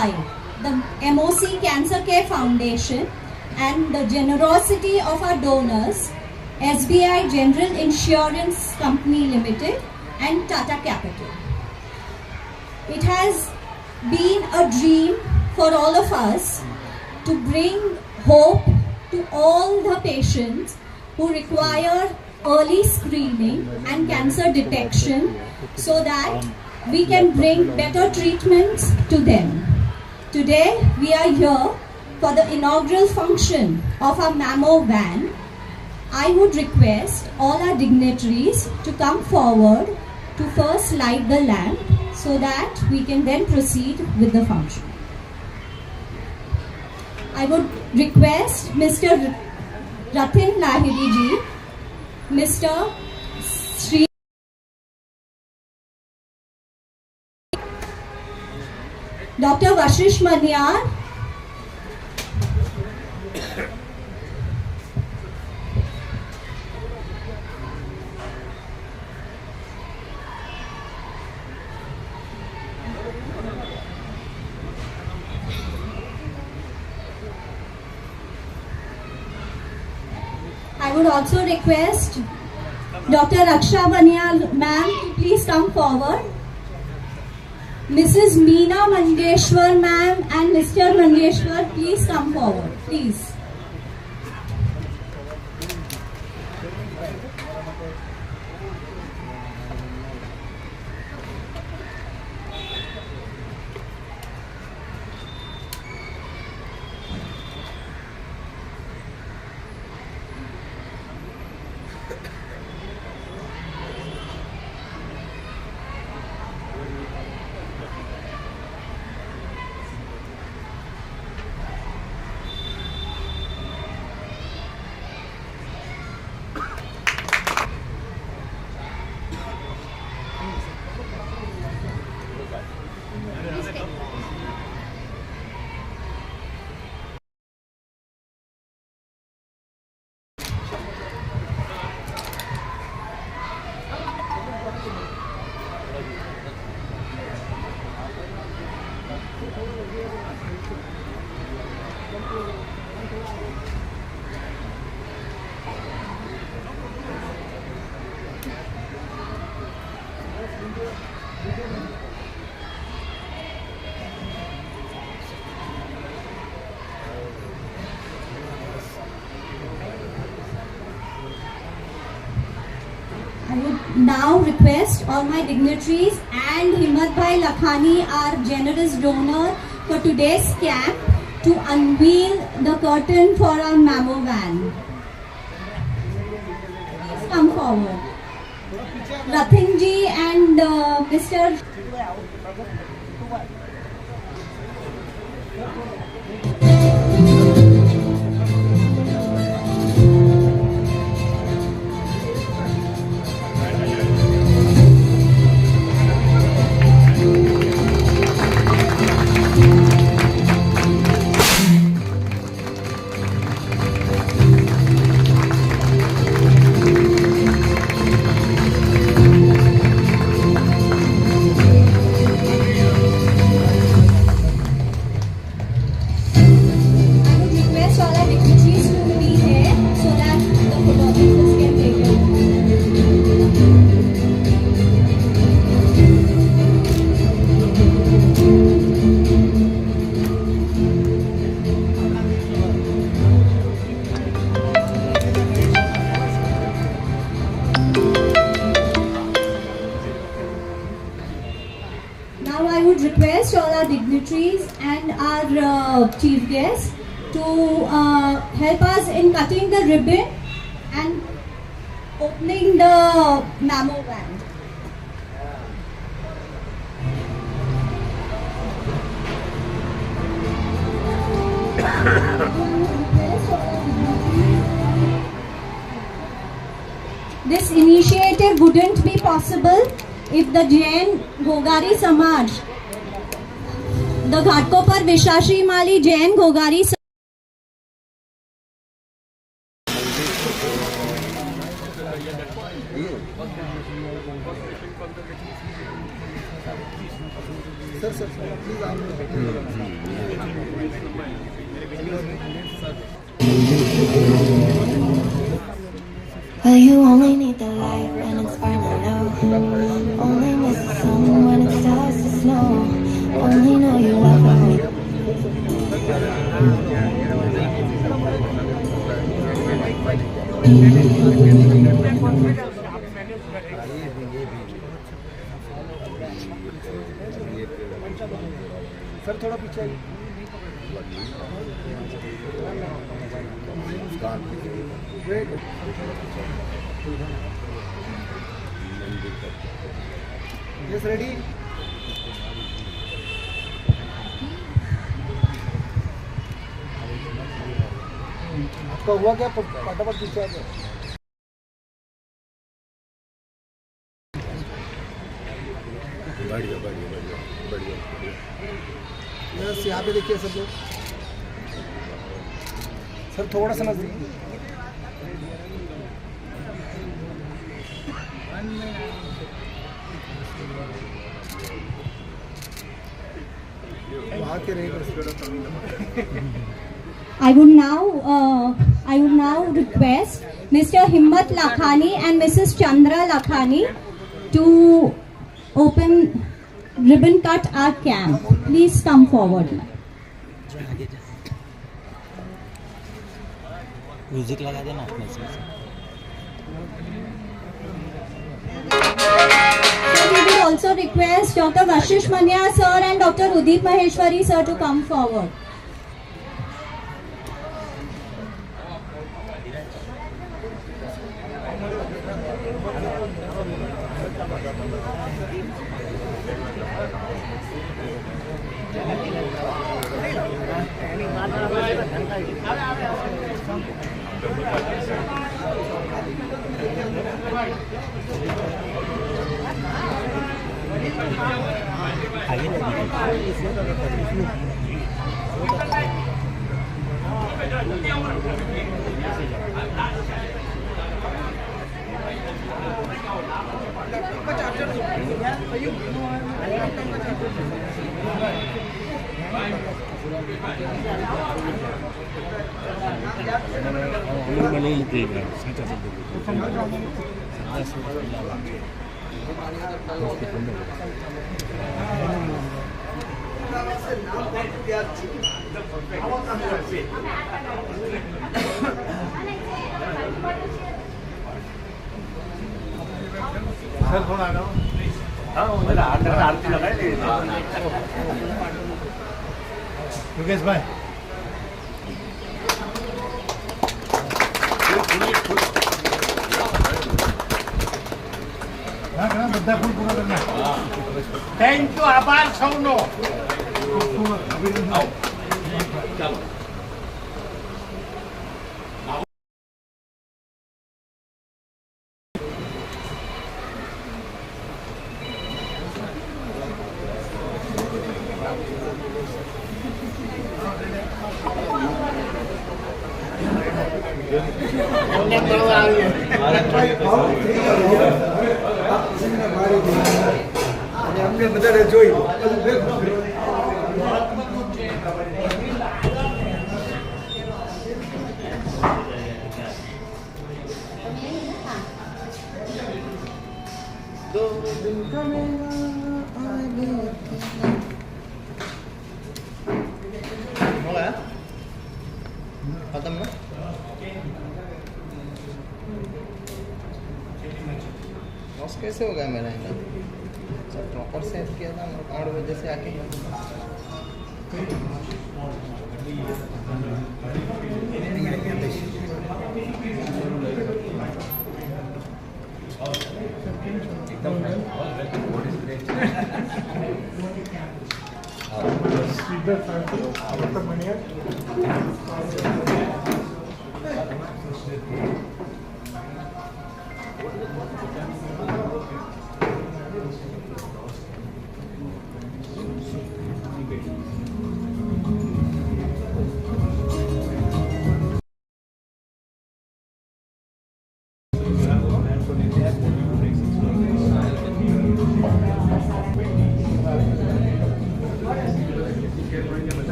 by the MOC Cancer Care Foundation and the generosity of our donors, SBI General Insurance Company Limited and Tata Capital. It has been a dream for all of us to bring hope to all the patients who require early screening and cancer detection so that we can bring better treatments to them. Today we are here for the inaugural function of our Mammo van. I would request all our dignitaries to come forward to first light the lamp so that we can then proceed with the function. I would request Mr. Rathin Lahiri ji, Mr. Sri, Dr. Vashish Manyar, I would also request Dr. Raksha Baniya ma'am to please come forward. Mrs. Meena Mangeshwar ma'am and Mr. Mangeshwar, please come forward, please. I would now request all my dignitaries and Himmat Bhai Lakhani, our generous donor for today's camp, to unveil the curtain for our Mammo van. Please come forward. Rathin ji and Mr. Now I would request all our dignitaries and our chief guests to help us in cutting the ribbon and opening the Mammo van. This initiative wouldn't be possible if the Jain Gogari Samaj, the Ghatkopar Vishashi Mali Jain Gogari Samaj, sir please आप You only need the light when it's burning low. Only miss the sun when it starts to snow. Only know you love her. Sir थोड़ा पीछे आइए। Yes, ready? आपका हुआ क्या? फटाफट पीछे आ जाओ। बढ़िया बढ़िया बढ़िया बढ़िया बढ़िया। यस, यहाँ पे देखिए सब लोग। सर थोड़ा सा नजदीक। वहाँ के I would now request Mr. Himmat Lakhani and Mrs. Chandra Lakhani to open ribbon cut our camp. Please come forward. Music लगा देना अपने से। So we will also request Dr. Vashish Manya sir and Dr. Udit Maheshwari sir to come forward. Sir थोड़ा आ जाओ। आरती लगाए योगेश भाई। બધા ફૂલ પૂરા કરना। થેન્ક યુ, આભાર સૌનો। ચાલો हमने બધા જોઈ दो दिन का मेरा आगे होगा खत्म ना। लॉस कैसे हो गया मेरा इधर? सब प्रॉपर सेट किया था, 8 बजे से आके।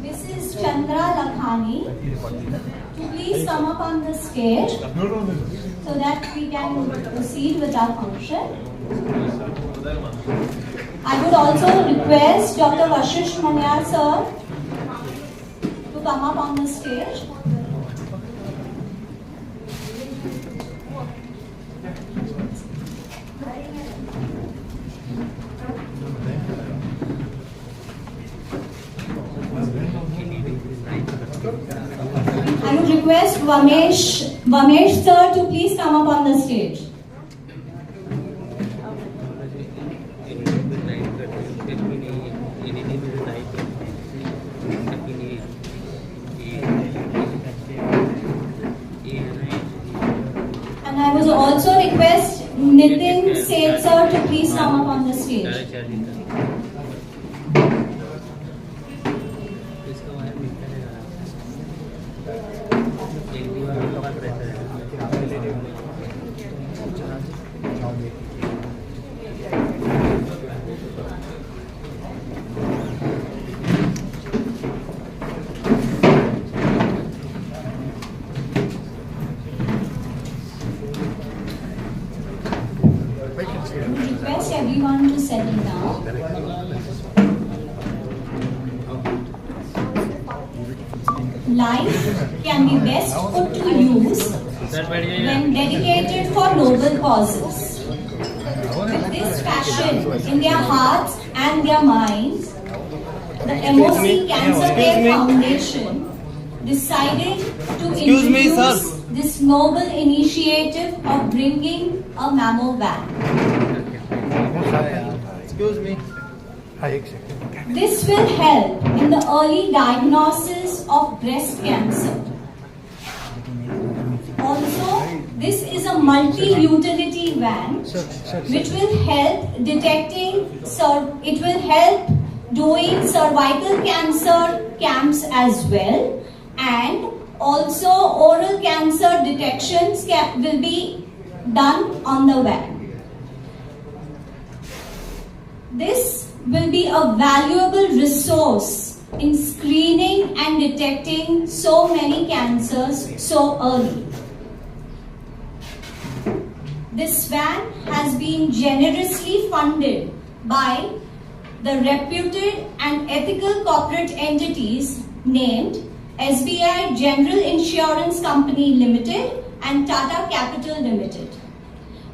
Mrs. Chandra Lakhani to please come up on the stage so that we can proceed with our function. I would also request Dr. Vashish Manyar sir to come up on the stage. I would request Vamesh sir to please come up on the stage. And I would also request Nitin Seth sir to please come up on the stage. Request everyone to settle down. Life can be best put to use when dedicated for noble causes. With this passion in their hearts and their minds, the MOC Cancer Care Foundation decided to introduce this noble initiative of bringing a mammo van. Excuse me. This will help in the early diagnosis of breast cancer. Also, this is a multi-utility van which will help it will help doing cervical cancer camps as well, and also oral cancer detections will be done on the van. This will be a valuable resource in screening and detecting so many cancers so early. This van has been generously funded by the reputed and ethical corporate entities named SBI General Insurance Company Limited and Tata Capital Limited.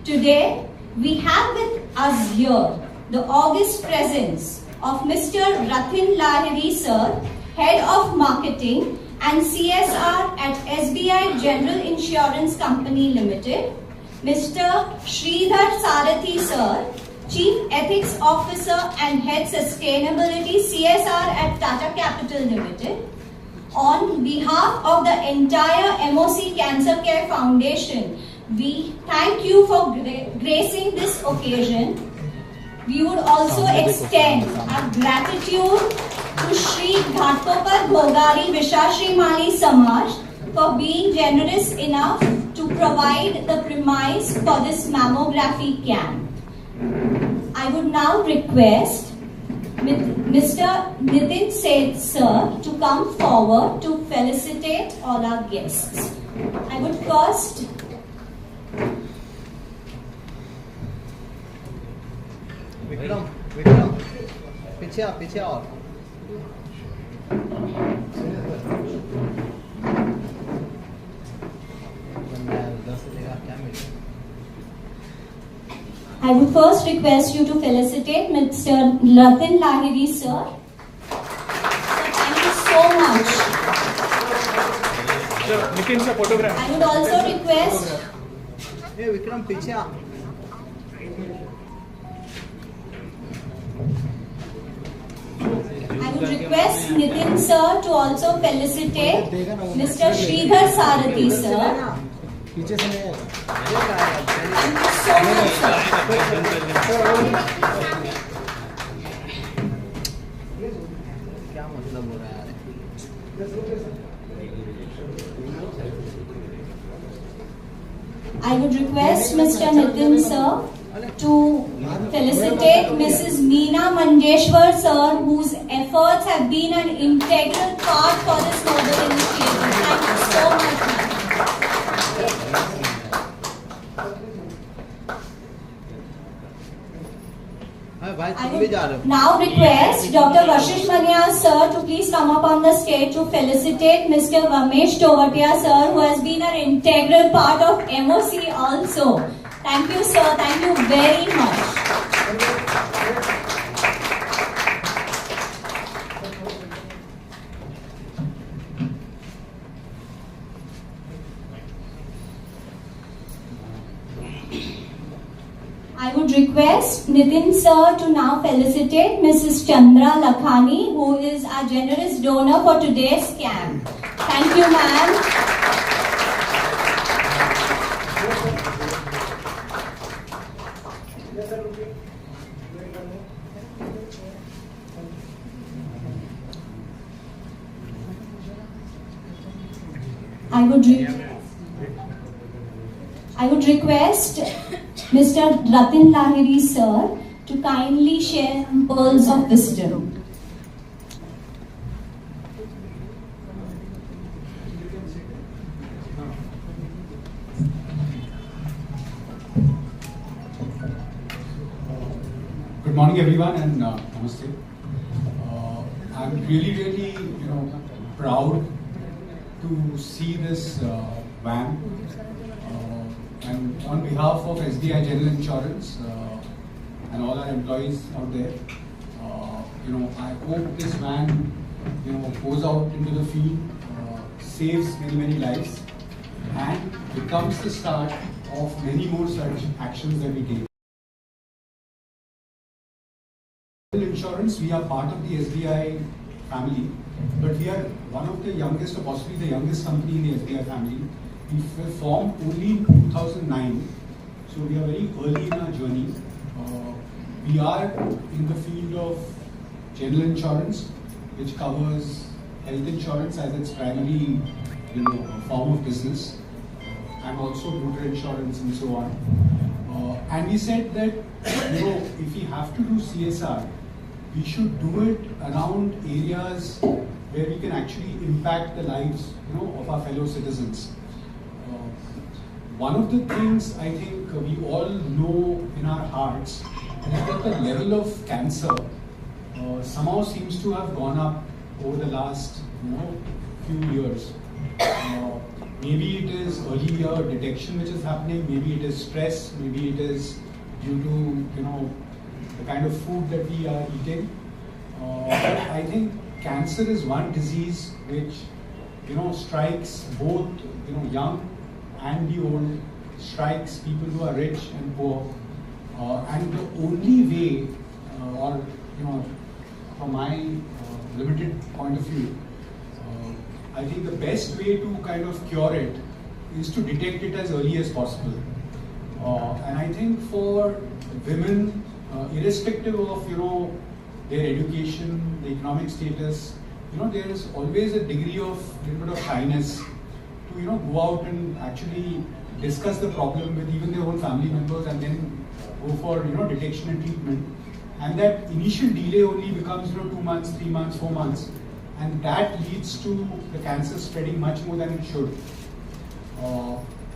Today, we have with us here the august presence of Mr. Rathin Lahiri sir, Head of Marketing and CSR at SBI General Insurance Company Limited, Mr. Sridhar Sarathi sir, Chief Ethics Officer and Head Sustainability CSR at Tata Capital Limited. On behalf of the entire MOC Cancer Care Foundation, we thank you for gracing this occasion. We would also extend our gratitude to Shri Ghatpopar Bhogari Vishashri Mali Samaj for being generous enough to provide the premise for this mammography camp. I would now request Mr. Nitin Seth sir to come forward to felicitate all our guests. I would first Vikram पीछे और I would first request you to felicitate Mr. Rathin Lahiri sir. Thank you so much. Nitin से photograph. I would also request ए विक्रम पीछे आ. I would request Nitin sir to also felicitate Mr. Sridhar Sarathi sir. पीछे से नहीं. Thank you so much sir. क्या मतलब हो रहा है यार? I would request Mr. Nitin sir to felicitate Mrs. Meena Manjeshwar sir, whose efforts have been an integral part for this noble initiative. Thank you so much, ma'am. भाई I तुम भी जा रहे would हो. now request Dr. Vashish Manyal sir to please come up on the stage to felicitate Mr. Ramesh Tovatia sir, who has been an integral part of MOC also. Thank you sir, thank you very much. I would request Nitin sir to now felicitate Mrs. Chandra Lakhani, who is our generous donor for today's camp. Thank you, ma'am. I would request Mr. Ratin Lahiri sir to kindly share some pearls of wisdom. Good morning, everyone, and namaste. I'm really, proud to see this van. And on behalf of SBI General Insurance and all our employees out there, I hope this van, goes out into the field, saves many lives, and becomes the start of many more such actions that we take. Insurance, we are part of the SBI family, but we are one of the youngest, or possibly the youngest company in the SBI family. We were formed only in 2009, so we are very early in our journey. We are in the field of general insurance, which covers health insurance as its primary, form of business, and also motor insurance and so on. And we said that, if we have to do CSR, we should do it around areas where we can actually impact the lives, of our fellow citizens. One of the things I think we all know in our hearts is that the level of cancer somehow seems to have gone up over the last, few years. Maybe it is early year detection which is happening, maybe it is stress, maybe it is due to, the kind of food that we are eating. But I think cancer is one disease which, strikes both, young and the old, strikes people who are rich and poor. And the only way, from my limited point of view, I think the best way to kind of cure it is to detect it as early as possible. And I think for women, irrespective of their education, the economic status, there is always a degree of little bit of shyness to go out and actually discuss the problem with even their own family members, and then go for detection and treatment. And that initial delay only becomes 2 months, 3 months, 4 months, and that leads to the cancer spreading much more than it should.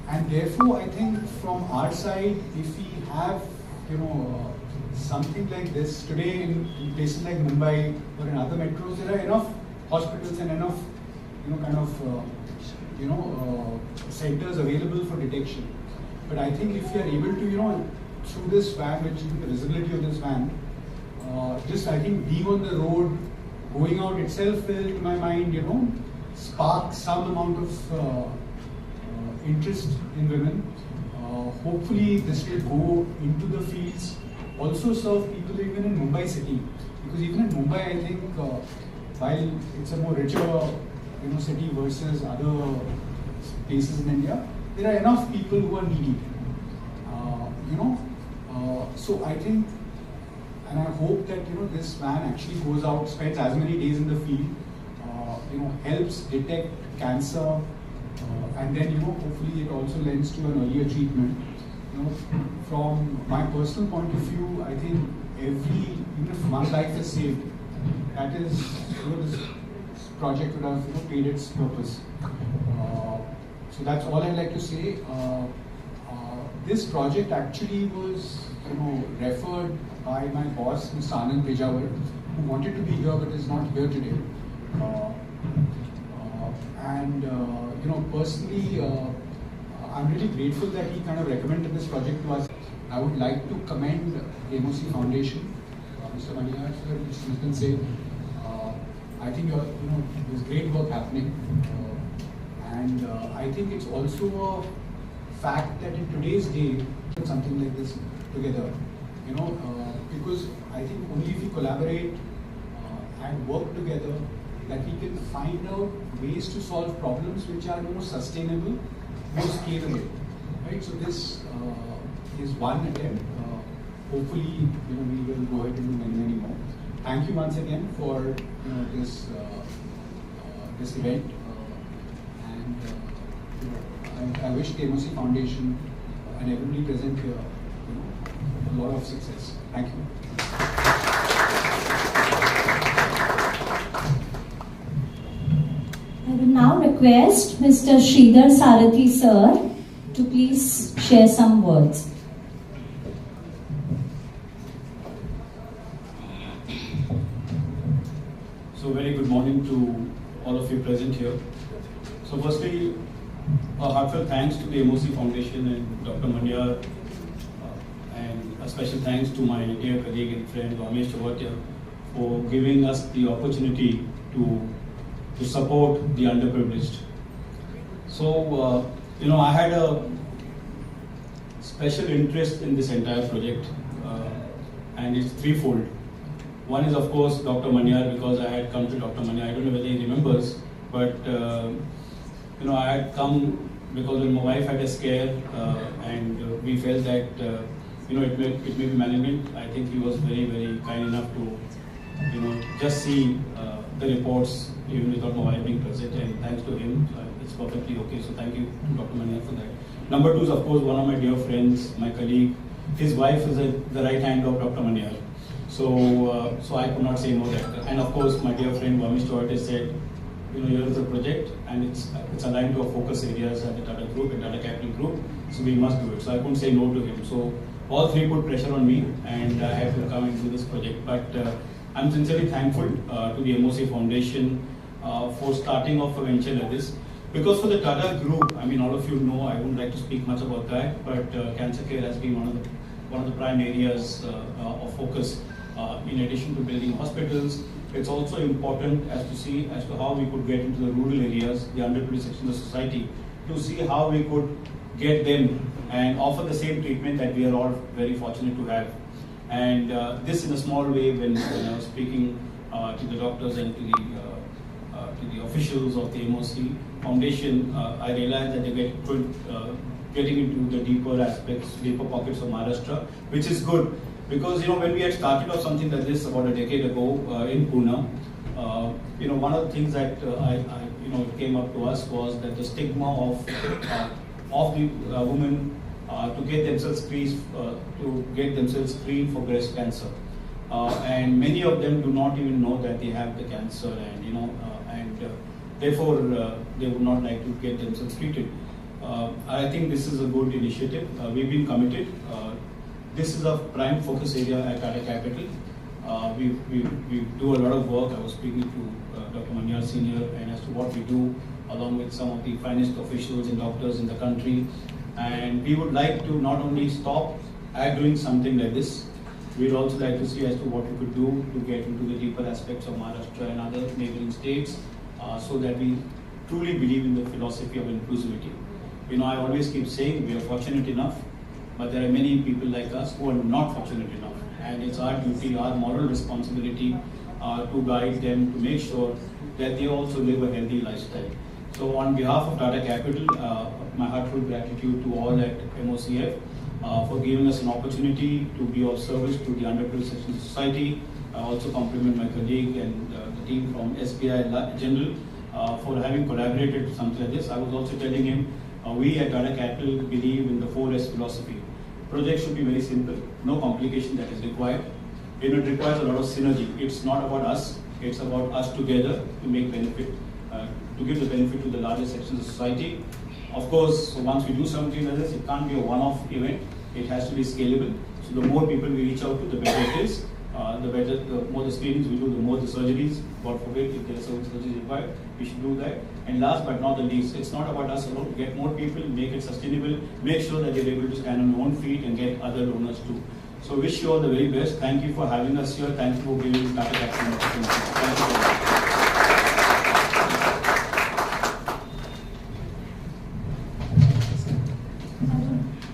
And therefore, I think from our side, if we have something like this today in places like Mumbai or in other metros, there are enough hospitals and enough centers available for detection. But I think if we are able to through this van, which the visibility of this van, just I think being on the road, going out itself will, to my mind, spark some amount of interest in women. Hopefully this will go into the fields, also serve people even in Mumbai city, because even in Mumbai I think while it's a more richer city versus other places in India, there are enough people who are needy. So I think, and I hope that this van actually goes out, spends as many days in the field, helps detect cancer, and then hopefully it also lends to an earlier treatment. From my personal point of view, I think even if one life is saved, that is this project would have paid its purpose. So that's all I'd like to say. This project actually was referred by my boss, Mr. Anand Pejawar, who wanted to be here but is not here today. Personally, I'm really grateful that he kind of recommended this project to us. I would like to commend the MOC Foundation, Mr. Maniar, sir, Mr. Nitin said. I think there's great work happening, and I think it's also a fact that in today's day, something like this together, because I think only if we collaborate and work together, that we can find out ways to solve problems which are more sustainable, more scalable, right? So this is one attempt. Hopefully, we will go ahead and do many more. Thank you once again for this this event, and I wish the MOC Foundation and everybody present here a lot of success. Thank you. I will now request Mr. Sridhar Sarathi sir to please share some words. So very good morning to all of you present here. So firstly, a heartfelt thanks to the MOC Foundation and Dr. Mandya, and a special thanks to my dear colleague and friend Ramesh Chavatya for giving us the opportunity to support the underprivileged. So, I had a special interest in this entire project, and it's threefold. One is, of course, Dr. Manyar, because I had come to Dr. Manyar. I don't know whether he remembers, but I had come because when my wife had a scare, and we felt that it may be malignant. I think he was very, very kind enough to just see the reports even without my wife being present, and thanks to him, it's perfectly okay. So thank you to Dr. Manyar for that. Number two is, of course, one of my dear friends, my colleague. His wife is the right hand of Dr. Manyar. So I could not say no to that. And of course, my dear friend Ramesh Chavatya said, here is a project and it's aligned to our focus areas at the Tata Group and Tata Capital Group, so we must do it. So I couldn't say no to him. So all three put pressure on me, and I had to come and do this project. But I'm sincerely thankful to the MOC Foundation for starting off a venture like this. Because for the Tata Group, all of you know, I wouldn't like to speak much about that, but cancer care has been one of the prime areas of focus. In addition to building hospitals, it's also important as to how we could get into the rural areas, the underprivileged section of the society, to see how we could get them and offer the same treatment that we are all very fortunate to have. And this, in a small way, when I was speaking to the doctors and to the officials of the MOC Foundation, I realized that they getting into the deeper pockets of Maharashtra, which is good. Because when we had started off something like this about a decade ago in Pune, one of the things that came up to us was that the stigma of the women to get themselves screened for breast cancer, and many of them do not even know that they have the cancer, and therefore they would not like to get themselves treated. I think this is a good initiative. We've been committed. This is a prime focus area at Tata Capital. We do a lot of work. I was speaking to Dr. Manyar Senior, and as to what we do along with some of the finest officials and doctors in the country. And we would like to not only stop at doing something like this, we'd also like to see as to what we could do to get into the deeper aspects of Maharashtra and other neighboring states, so that we truly believe in the philosophy of inclusivity. You know, I always keep saying we are fortunate enough, but there are many people like us who are not fortunate enough. And it's our duty, our moral responsibility to guide them, to make sure that they also live a healthy lifestyle. So on behalf of Tata Capital, my heartfelt gratitude to all at MOCF for giving us an opportunity to be of service to the underprivileged section of society. I also compliment my colleague and the team from SBI General for having collaborated with something like this. I was also telling him, we at Tata Capital believe in the 4S philosophy. Projects should be very simple, no complication that is required. It requires a lot of synergy. It's not about us, it's about us together to make benefit, to give the benefit to the larger sections of society. Of course, once we do something like this, it can't be a one-off event. It has to be scalable. So the more people we reach out to, the better it is. The more the screenings we do, the more the surgeries. God forbid, if there are certain surgeries required, we should do that. And last but not the least, it's not about us alone. Get more people, make it sustainable, make sure that they're able to stand on their own feet and get other donors too. So wish you all the very best. Thank you for having us here. Thank you for giving Tata Capital an opportunity. Thank you very much.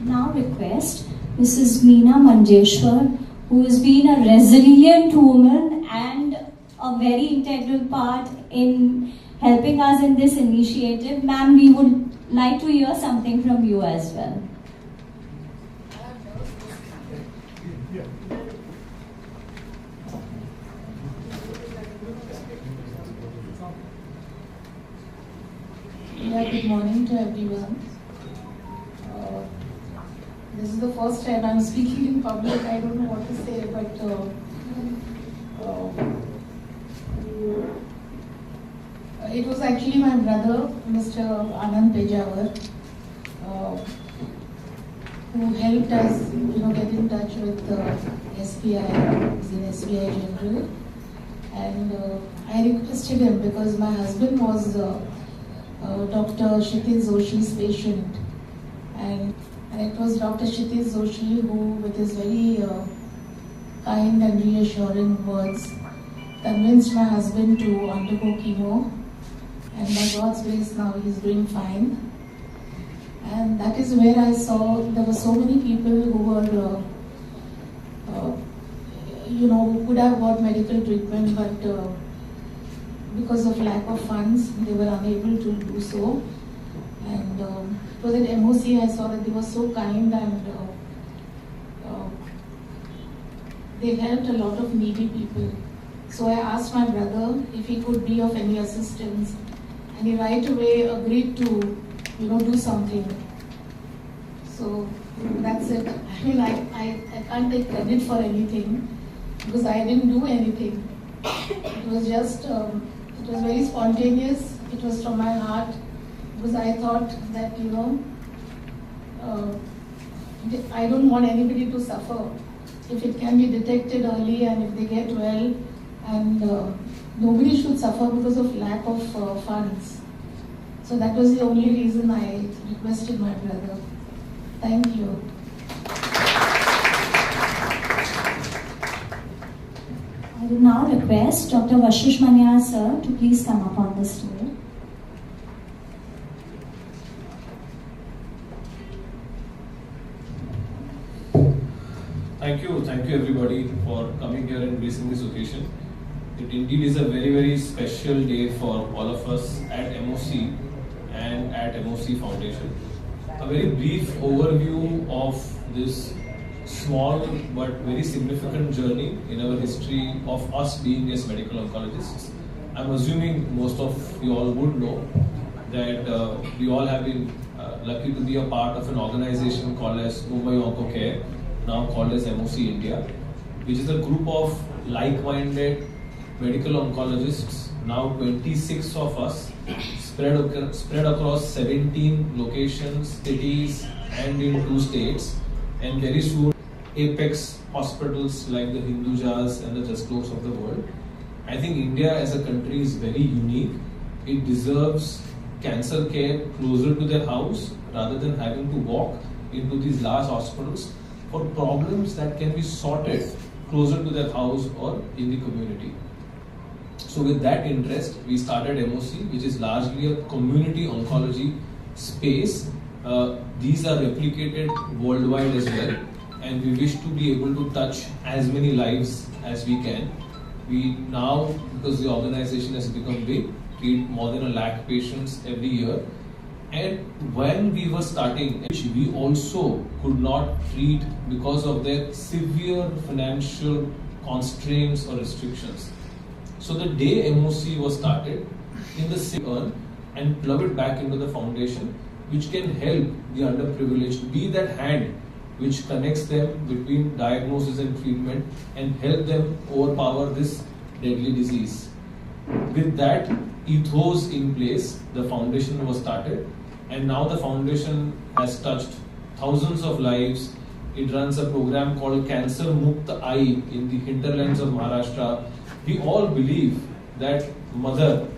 Now request Mrs. Meena Manjeshwar, who has been a resilient woman and a very integral part in helping us in this initiative. Ma'am, we would like to hear something from you as well. Yeah, good morning to everyone. This is the first time I'm speaking in public. I don't know what to say, but it was actually my brother, Mr. Anand Pejawar, who helped us, get in touch with SBI, he's in SBI General, and I requested him because my husband was Dr. Kshitij Joshi's patient, and it was Dr. Kshitij Joshi who, with his very kind and reassuring words, convinced my husband to undergo chemo, and by God's grace now he's doing fine. And that is where I saw there were so many people who were, who could have got medical treatment, but because of lack of funds, they were unable to do so. And it was at MOC, I saw that they were so kind, and they helped a lot of needy people. So I asked my brother if he could be of any assistance, and he right away agreed to, do something. So that's it. I mean, I can't take credit for anything because I didn't do anything. It was just, it was very spontaneous. It was from my heart because I thought that, I don't want anybody to suffer. If it can be detected early and if they get well, and nobody should suffer because of lack of funds. So that was the only reason I requested my brother. Thank you. I will now request Dr. Vashish Manyar sir to please come up on the stage. Thank you everybody for coming here and gracing this occasion. It indeed is a very, very special day for all of us at MOC and at MOC Foundation. A very brief overview of this small but very significant journey in our history of us being as medical oncologists. I'm assuming most of you all would know that we all have been lucky to be a part of an organization called as Unveiling Onco Care, now called as MOC India, which is a group of like-minded medical oncologists, now 26 of us, spread across 17 locations, cities, and in 2 states, and very soon apex hospitals like the Hindujas and the Just Globes of the world. I think India as a country is very unique. It deserves cancer care closer to their house rather than having to walk into these large hospitals for problems that can be sorted closer to their house or in the community. So with that interest, we started MOC, which is largely a community oncology space. These are replicated worldwide as well, and we wish to be able to touch as many lives as we can. We now, because the organization has become big, treat more than 1 lakh patients every year. And when we were starting, we also could not treat because of their severe financial constraints or restrictions. So the day MOC was started, in the same earn and plug it back into the foundation, which can help the underprivileged, be that hand which connects them between diagnosis and treatment and help them overpower this deadly disease. With that ethos in place, the foundation was started, and now the foundation has touched thousands of lives. It runs a program called Cancer Mukt Eye in the hinterlands of Maharashtra. We all believe that mother,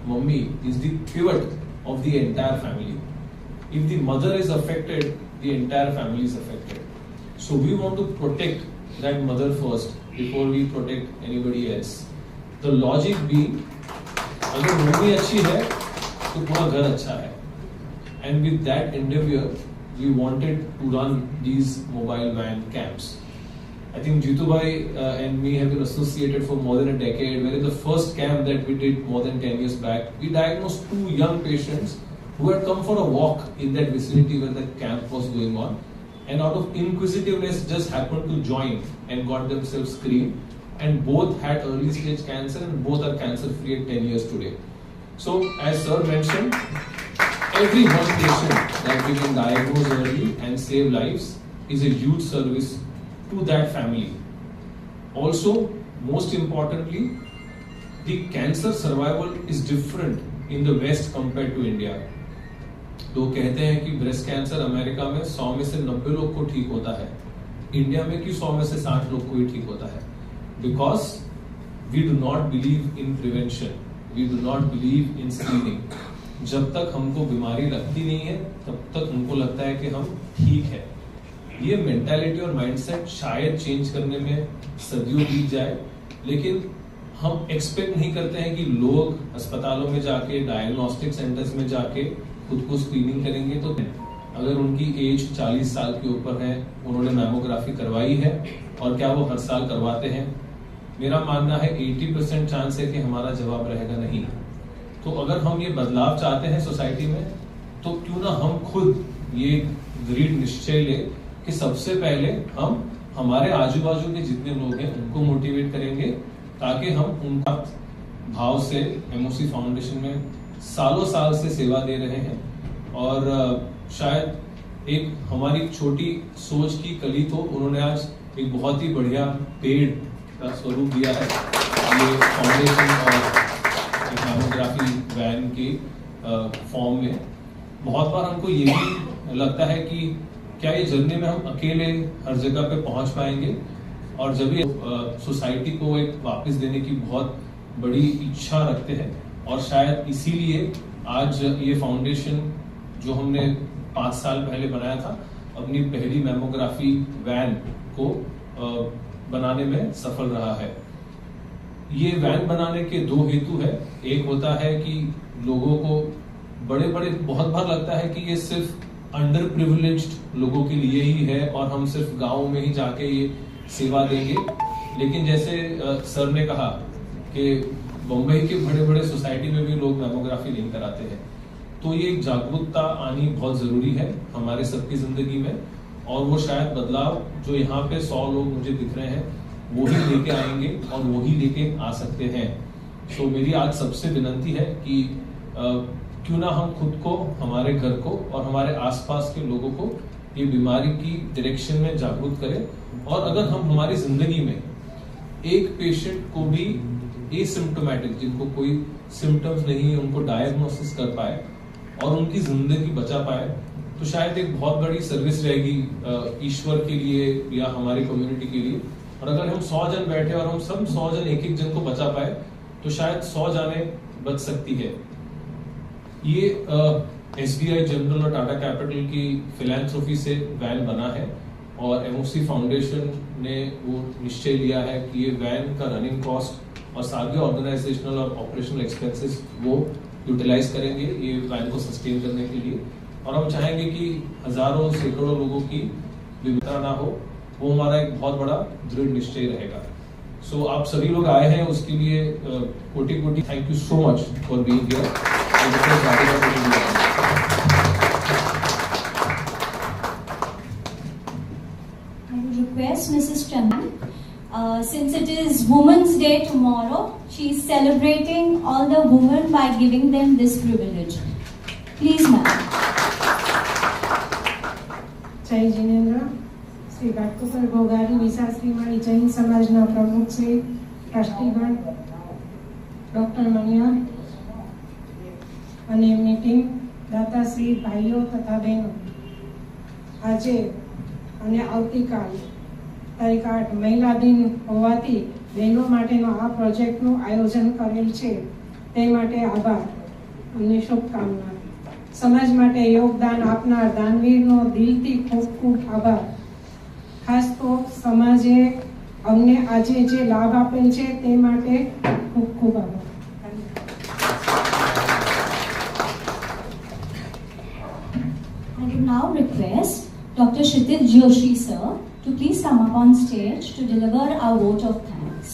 mummy, is the pivot of the entire family. If the mother is affected, the entire family is affected. So we want to protect that mother first before we protect anybody else. The logic being, अगर mummy अच्छी है तो पूरा घर अच्छा है. And with that endeavor, we wanted to run these mobile van camps. I think Jitu Bhai and me have been associated for more than a decade. Where in the first camp that we did more than 10 years back, we diagnosed 2 young patients who had come for a walk in that vicinity where the camp was going on, and out of inquisitiveness just happened to join and got themselves screened, and both had early stage cancer and both are cancer free at 10 years today. So as sir mentioned, every one patient that we can diagnose early and save lives is a huge service to that family. Also, most importantly, the cancer survival is different in the West compared to India. लोग कहते हैं कि breast cancer America में 100 में से 90 लोग को ठीक होता है, इंडिया में कि 100 में से 60 लोग को ही ठीक होता है. Because we do not believe in prevention, we do not believe in screening. जब तक हमको बीमारी लगती नहीं है तब तक हमको लगता है कि हम ठीक है. ये मेंटालिटी और माइंडसेट शायद चेंज करने में सदियों बीत जाए, लेकिन हम एक्सपेक्ट नहीं करते हैं कि लोग अस्पतालों में जाके, डायग्नोस्टिक सेंटर्स में जाके खुद को स्क्रीनिंग करेंगे. तो अगर उनकी एज 40 साल के ऊपर है, उन्होंने मैमोग्राफी करवाई है और क्या वो हर साल करवाते हैं, मेरा मानना है 80% चांस है कि हमारा जवाब रहेगा नहीं. तो अगर हम ये बदलाव चाहते हैं सोसाइटी में, तो क्यों ना हम खुद ये दृढ़ निश्चय ले कि सबसे पहले हम हमारे आजू बाजू के जितने लोग हैं उनको मोटिवेट करेंगे, ताकि हम उनका भाव से एमओसी फाउंडेशन में सालों साल से सेवा दे रहे हैं. और शायद एक हमारी छोटी सोच की कली को उन्होंने आज एक बहुत ही बढ़िया पेड़ का स्वरूप दिया है. ये फाउंडेशन और मैमोग्राफी वैन के फॉर्म में. बहुत बार हमको ये भी लगता है कि क्या ये जर्नी में हम अकेले हर जगह पे पहुंच पाएंगे, और जब ये सोसाइटी को एक वापस देने की बहुत बड़ी इच्छा रखते हैं. और शायद इसीलिए आज ये फाउंडेशन जो हमने 5 साल पहले बनाया था, अपनी पहली मैमोग्राफी वैन को बनाने में सफल रहा है. ये वैन बनाने के 2 हेतु है. एक होता है कि लोगों को बहुत बार लगता है कि ये सिर्फ अंडर प्रिविलेज्ड लोगों के लिए ही है और हम सिर्फ गांव में ही जाके ये सेवा देंगे. लेकिन जैसे सर ने कहा कि बम्बई के बड़े बड़े सोसाइटी में भी लोग मैमोग्राफी नहीं कराते हैं. तो ये एक जागरूकता आनी बहुत जरूरी है हमारे सबकी जिंदगी में, और वो शायद बदलाव जो यहाँ पे 100 लोग मुझे दिख रहे हैं वो ही लेके आएंगे और वो ही लेके आ सकते हैं. तो मेरी आज सबसे विनंती है कि क्यों ना हम खुद को, हमारे घर को और हमारे आसपास के लोगों को ये बीमारी की डायरेक्शन में जागरूक करें. और अगर हम हमारी जिंदगी में एक पेशेंट को भी एसिम्प्टोमेटिक, जिनको कोई सिम्टम्स नहीं है, उनको डायग्नोसिस कर पाए और उनकी जिंदगी बचा पाए, तो शायद एक बहुत बड़ी सर्विस रहेगी ईश्वर के लिए या हमारी कम्युनिटी के लिए. और अगर हम 100 जन बैठे और हम सब 100 जन एक जन को बचा पाए, तो शायद 100 जानें बच सकती है. ये एसबीआई जनरल और टाटा कैपिटल की फिलैंथ्रोपी से वैन बना है, और एमओसी फाउंडेशन ने वो निश्चय लिया है कि ये वैन का रनिंग कॉस्ट और सारे ऑर्गेनाइजेशनल और ऑपरेशनल एक्सपेंसेस वो यूटिलाइज करेंगे ये वैन को सस्टेन करने के लिए। और हम चाहेंगे कि हजारों सैकड़ों लोगों की विविधता ना हो, वो हमारा एक बहुत बड़ा दृढ़ निश्चय रहेगा। सो आप सभी लोग आए हैं उसके लिए कोटि कोटि thank you so much for being here. I would request Mrs. Chandan, since it is Women's Day tomorrow, she is celebrating all the women by giving them this privilege. Please, ma'am. जय जिनेन्द्र श्री घाटकोपर गोगारी विशाल श्रीमाणी जैन समाजना प्रमुख Shri ट्रस्टीगण doctor Maniyar અને એમની team દાતાશ્રી ભાઈઓ તથા બહેનો આજે અને આવતીકાલ તારીખ 8 મહિલા દિન હોવાથી બહેનો માટેનો આ પ્રોજેક્ટનું આયોજન કરેલ છે તે માટે આભાર અને શુભકામના। સમાજ માટે યોગદાન આપનાર દાનવીરનો દિલથી ખૂબ ખૂબ આભાર। ખાસ તો સમાજે અમને આજે જે લાભ આપેલ છે તે માટે ખૂબ ખૂબ આભાર। I would now request Dr. Kshitij Joshi sir to please come up on stage to deliver our vote of thanks.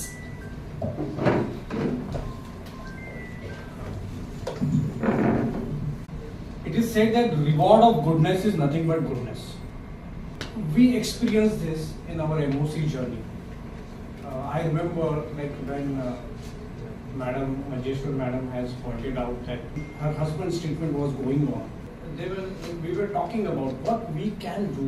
It is said that the reward of goodness is nothing but goodness. We experienced this in our MOC journey. I remember like when Madam Majeshwar Madam has pointed out that her husband's treatment was going on. We were talking about what we can do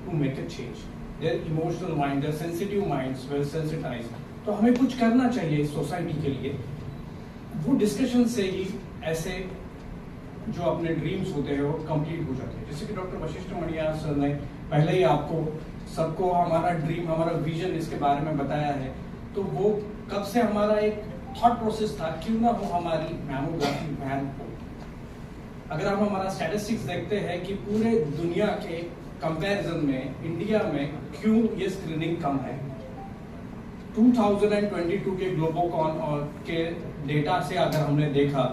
to make a change. Their emotional mind, their sensitive minds were sensitized. तो हमें कुछ करना चाहिए इस society के लिए। वो discussion से ही ऐसे जो अपने ड्रीम्स होते हैं वो कंप्लीट हो जाते हैं। जैसे कि डॉक्टर वशिष्ठ मणियार सर ने पहले ही आपको सबको हमारा ड्रीम, हमारा विजन इसके बारे में बताया है। तो वो कब से हमारा एक थॉट प्रोसेस था, क्यों ना हो हमारी मैमोग्राफी वैन हो। अगर आप हमारा स्टैटिस्टिक्स देखते हैं कि पूरे दुनिया के कंपैरिजन में इंडिया में क्यों ये स्क्रीनिंग कम है। 2022 के ग्लोबोकॉन और के डेटा से अगर हमने देखा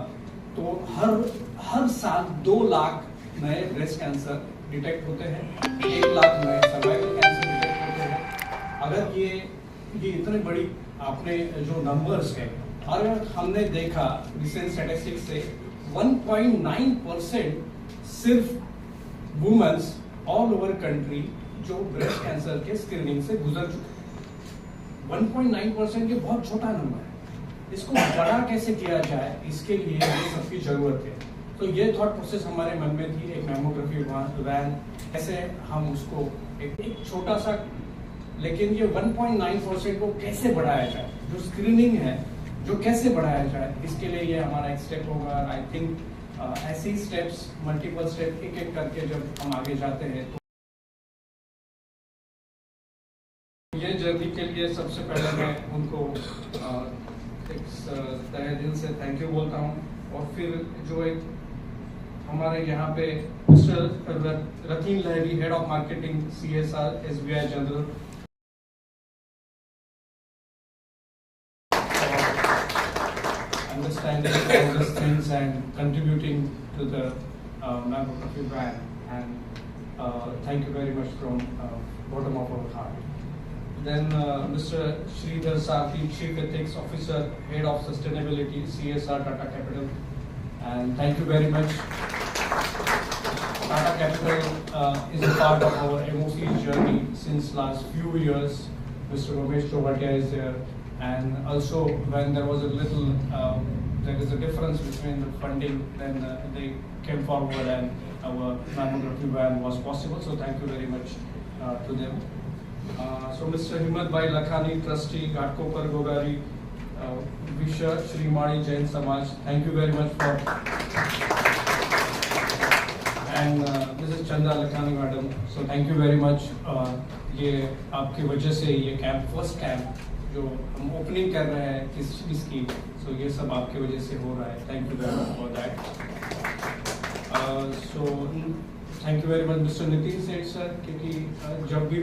तो हर साल 2 लाख नए ब्रेस्ट कैंसर डिटेक्ट होते हैं, 1 लाख नए सर्वाइकल कैंसर डिटेक्ट होते हैं। अगर ये इतनी बड़ी आपने जो नंबर्स है, और हमने देखा रिसेंट स्टैटिस्टिक्स से 1.9% सिर्फ वुमेन्स ऑल ओवर कंट्री जो ब्रेस्ट कैंसर के स्क्रीनिंग से गुजर चुके हैं। 1.9% ये बहुत छोटा नंबर है। इसको बड़ा कैसे किया जाए, इसके लिए ये सबकी जरूरत है। तो ये थॉट प्रोसेस हमारे मन में थी, एक मैमोग्राफी वैन कैसे हम उसको एक छोटा सा, लेकिन ये 1.9% को कैसे बढ़ाया जाए, जो स्क्रीनिंग है जो कैसे बढ़ाया जाए, इसके लिए ये हमारा एक स्टेप होगा। आई थिंक ऐसे ही स्टेप्स, मल्टीपल स्टेप एक एक करके जब हम आगे जाते हैं तो ये जर्नी के लिए सबसे पहले मैं उनको एक तहे दिल से थैंक यू बोलता हूँ। और फिर जो एक हमारे यहाँ पे mister Ratin Lahiri, head of marketing CSR SBI general, understanding all these things and contributing to the Mammography van, and thank you very much from bottom of our heart. Then Mr. Sridhar Sarthi, Chief Ethics Officer, Head of Sustainability, CSR Tata Capital, and thank you very much. Tata Capital is a part of our MOC journey since last few years. Mr. Ramesh Chovatia is there, and also when there was a little there is a difference between the funding, then they came forward and our mammography van was possible, so thank you very much to them. So Mr. Himmat Bhai Lakhani, Trustee, Ghatkopar Gogari, Visha Shrimani Jain Samaj, thank you very much for, and Mrs. Chanda Lakhani Madam, so thank you very much. ये आपकी वजह से ये camp, first camp जो हम opening कर रहे हैं इस चीज़ की, सो ये सब आपकी वजह से हो रहा है। Thank you very much for that. So thank you very much mister Nitin सेठ सर, क्योंकि जब भी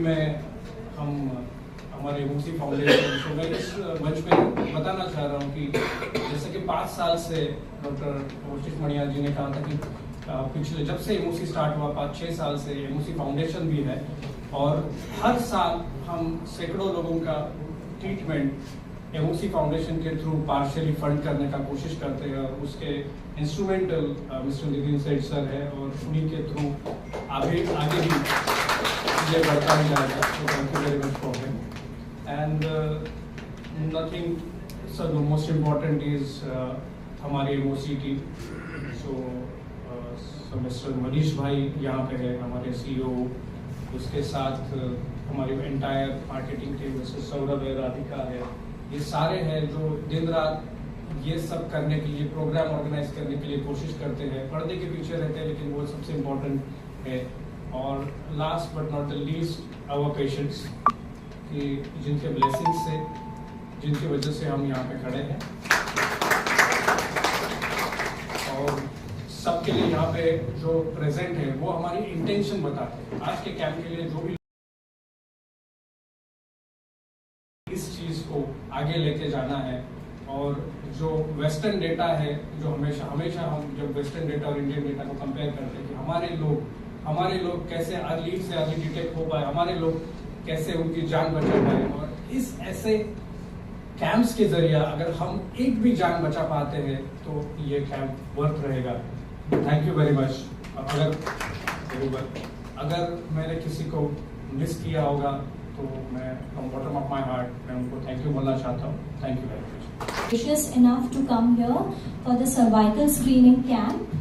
हम हमारे एमओसी फाउंडेशन। तो मैं इस मंच पे बताना चाह रहा हूँ कि जैसे कि 5 साल से डॉक्टर वशिष्ठ मणियार जी ने कहा था कि पिछले जब से एमओसी स्टार्ट हुआ 5-6 साल से एमओसी फाउंडेशन भी है, और हर साल हम सैकड़ों लोगों का ट्रीटमेंट एमओसी फाउंडेशन के थ्रू पार्शियली फंड करने का कोशिश करते हैं, और उसके इंस्ट्रूमेंटल मिस्टर नितिन सेठ सर है, और उन्हीं के थ्रू आगे भी ये बढ़ता ही जाएगा। तो thank you very much for him. And nothing sir, the most important is हमारी एमओसी टीम। सो मिस्टर मनीष भाई यहाँ पे है, हमारे सीईओ, उसके साथ हमारी एंटायर मार्केटिंग टीम, जैसे सौरभ है, राधिका है, ये सारे हैं जो दिन रात ये सब करने के लिए, प्रोग्राम ऑर्गेनाइज करने के लिए कोशिश करते हैं, पर्दे के पीछे रहते हैं, लेकिन वो सबसे इम्पोर्टेंट है। और last but not the least our patients, कि जिनके ब्लेसिंग्स से, जिनकी वजह से हम यहाँ पे खड़े हैं, और सबके लिए यहाँ पे जो प्रेजेंट है वो हमारी इंटेंशन बताते हैं। आज के कैंप के लिए जो भी इस चीज को आगे लेके जाना है, और जो वेस्टर्न डेटा है, जो हमेशा हम जब वेस्टर्न डेटा और इंडियन डेटा को कंपेयर करते हैं कि हमारे लोग कैसे अर्ली से अर्ली डिटेक्ट हो पाए, हमारे लोग कैसे उनकी जान बचा पाए, और इस ऐसे कैंप्स के जरिए अगर हम एक भी जान बचा पाते हैं तो ये कैंप वर्थ रहेगा। Thank you very much. अगर मैंने किसी को मिस किया होगा तो मैं from bottom of my heart मैं उनको थैंक यू बोलना चाहता हूँ। Thank you very much. Gracious enough to come here for the cervical screening camp.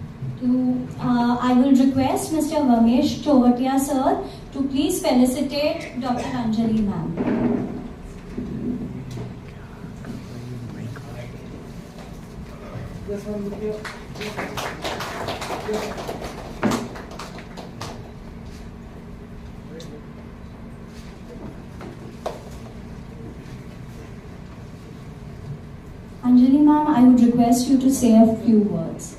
I will request Mr. Vamesh Chovatia sir to please felicitate Dr. Anjali ma'am. Anjali ma'am, I would request you to say a few words.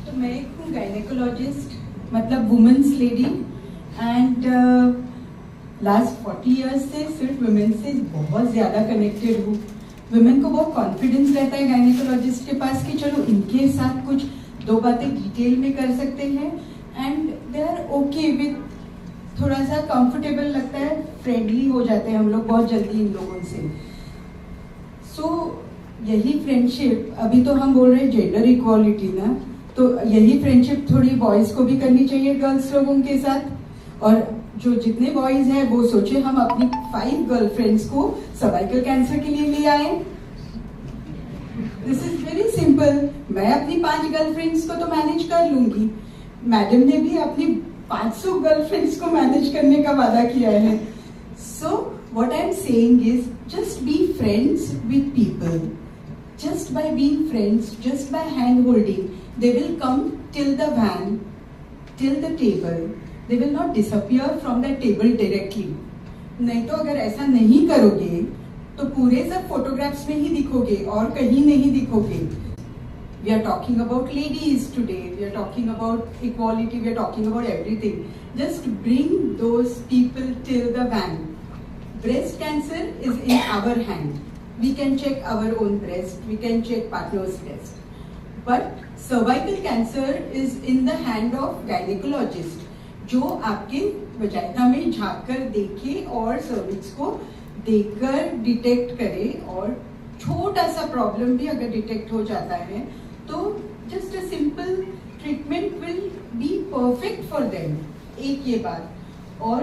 तो मैं एक हूँ gynaecologist, मतलब women's lady, and last 40 years से सिर्फ women से बहुत ज़्यादा कनेक्टेड हूँ। वुमेन को बहुत कॉन्फिडेंस रहता है गायनेकोलॉजिस्ट के पास कि चलो इनके साथ कुछ 2 बातें डिटेल में कर सकते हैं, and they are okay with, थोड़ा सा कंफर्टेबल लगता है, फ्रेंडली हो जाते हैं हम लोग बहुत जल्दी इन लोगों से। सो यही फ्रेंडशिप, अभी तो हम बोल रहे हैं जेंडर इक्वालिटी ना, तो यही फ्रेंडशिप थोड़ी बॉयज को भी करनी चाहिए गर्ल्स लोगों के साथ। और जो जितने बॉयज हैं वो सोचे हम अपनी 5 गर्लफ्रेंड्स को सर्वाइकल कैंसर के लिए ले आए। This is very simple. मैं अपनी 5 गर्लफ्रेंड्स को तो मैनेज कर लूंगी, मैडम ने भी अपनी 500 गर्लफ्रेंड्स को मैनेज करने का वादा किया है। So what I am saying is just be friends with people, just by being friends, just by hand holding, they will come till the van, till the table. They will not disappear from that table directly. नहीं तो अगर ऐसा नहीं करोगे तो पूरे सब photographs में ही दिखोगे और कहीं नहीं दिखोगे। We are talking about ladies today. We are talking about equality. We are talking about everything. Just bring those people till the van. Breast cancer is in our hand. We can check our own breast. We can check partner's breast. But cervical cancer is in the hand of gynecologist, जो आपके vagina में झाँक कर देखे और cervix को देखकर detect करे, और छोटा सा प्रॉब्लम भी अगर डिटेक्ट हो जाता है तो just a simple treatment will be perfect for them. एक ये बात, और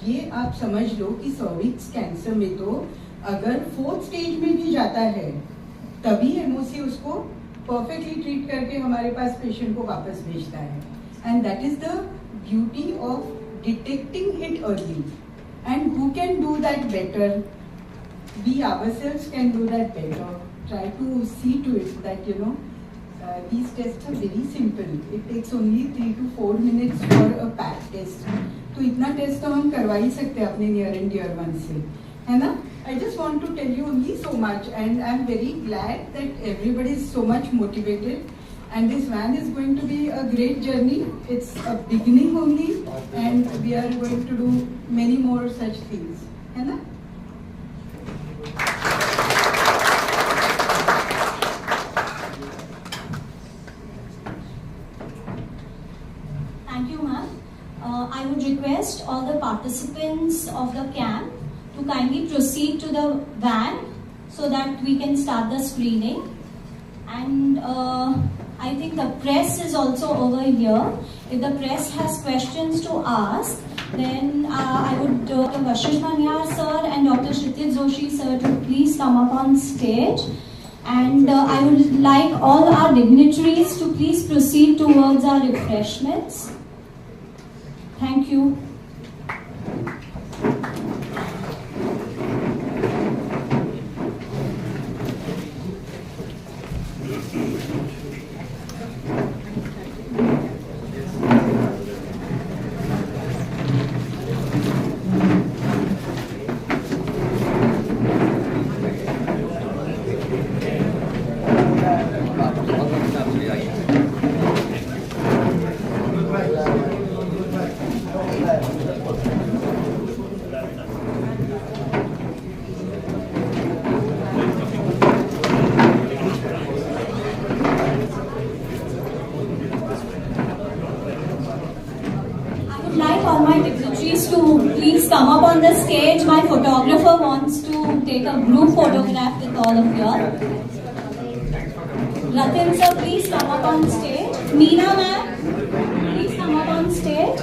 ये आप समझ लो कि सर्विक्स कैंसर में तो अगर 4th स्टेज में भी जाता है तभी एमओसी उसको परफेक्टली ट्रीट करके हमारे पास पेशेंट को वापस भेजता है। And that is the beauty of detecting it early. And who can do that better? We ourselves can do that better. Try to see to it that you know these tests are very simple. It takes only 3 to 4 minutes for a PAT test. तो इतना test तो हम करवा ही सकते हैं अपने near and dear one से, है ना? I just want to tell you only so much, and I'm very glad that everybody is so much motivated, And this van is going to be a great journey. It's a beginning only, and we are going to do many more such things. है ना? Thank you, ma'am. I would request all the participants of the camp to kindly proceed to the van so that we can start the screening. And I think the press is also over here. If the press has questions to ask, then I would Dr. Vashish Manyar sir and Dr. Kshitij Joshi sir to please come up on stage. And I would like all our dignitaries to please proceed towards our refreshments. Thank you. Come up on the stage. My photographer wants to take a group photograph with all of you. Ratin sir, please come up on stage. Meena ma'am, please come up on stage.